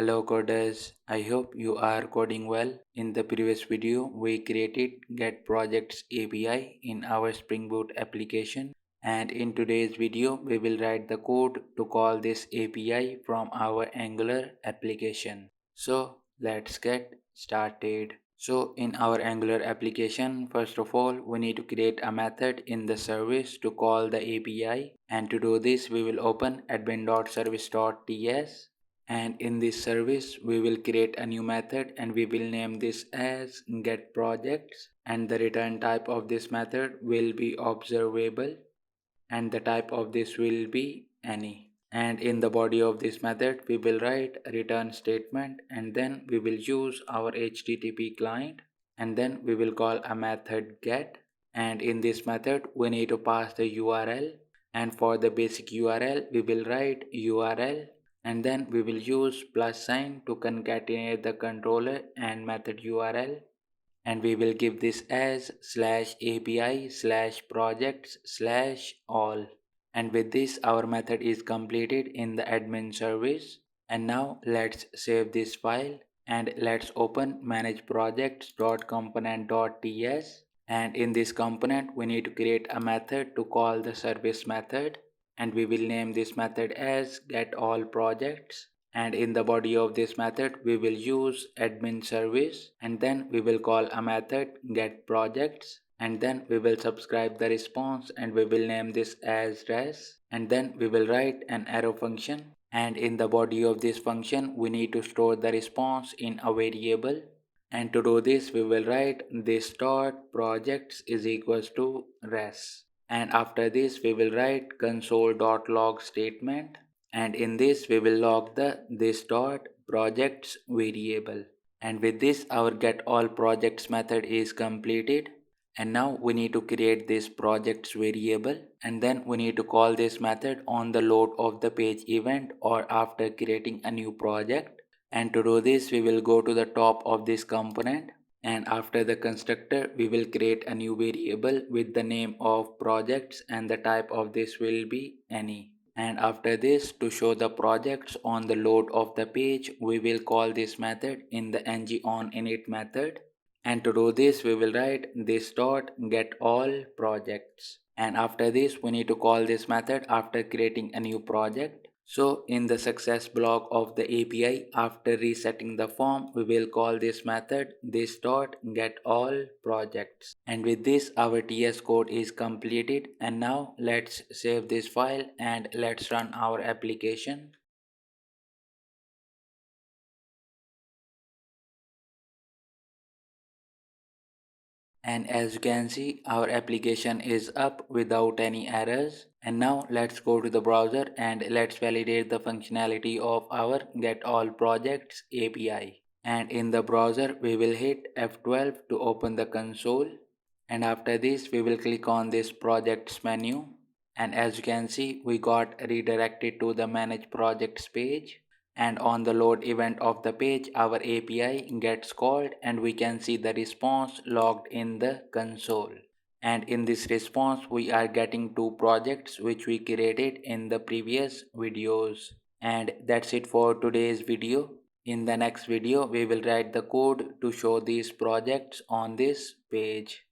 Hello coders, I hope you are coding well. In the previous video, we created Get Projects API in our Spring Boot application, and in today's video, we will write the code to call this API from our Angular application. So let's get started. So in our Angular application, first of all, we need to create a method in the service to call the API, and to do this, we will open admin.service.ts, and in this service we will create a new method and we will name this as get projects, and the return type of this method will be observable and the type of this will be any. And in the body of this method we will write a return statement, and then we will use our http client, and then we will call a method get, and in this method we need to pass the url, and for the basic url we will write url, and then we will use plus sign to concatenate the controller and method url, and we will give this as slash API slash projects slash all. And with this our method is completed in the admin service. And now let's save this file and let's open manage projects.component.ts, and in this component we need to create a method to call the service method, and we will name this method as get all projects, and in the body of this method we will use admin service, and then we will call a method get projects, and then we will subscribe the response and we will name this as res, and then we will write an arrow function, and in the body of this function we need to store the response in a variable, and to do this we will write this dot projects is equals to res, and after this we will write console.log statement, and in this we will log the this dot projects variable, and with this our get all projects method is completed. And now we need to create this projects variable, and then we need to call this method on the load of the page event or after creating a new project. And to do this we will go to the top of this component, and after the constructor we will create a new variable with the name of projects, and the type of this will be any. And after this, to show the projects on the load of the page, we will call this method in the ngOnInit method, and to do this we will write this dot get all projects, and after this we need to call this method after creating a new project. So in the success block of the API, after resetting the form, we will call this method this dot get all projects, and with this our TS code is completed. And now let's save this file and let's run our application. And as you can see, our application is up without any errors. And now let's go to the browser and let's validate the functionality of our get all projects API. And in the browser we will hit F12 to open the console, and after this we will click on this projects menu, and as you can see we got redirected to the manage projects page, and on the load event of the page our API gets called and we can see the response logged in the console, and in this response we are getting two projects which we created in the previous videos. And that's it for today's video. In the next video we will write the code to show these projects on this page.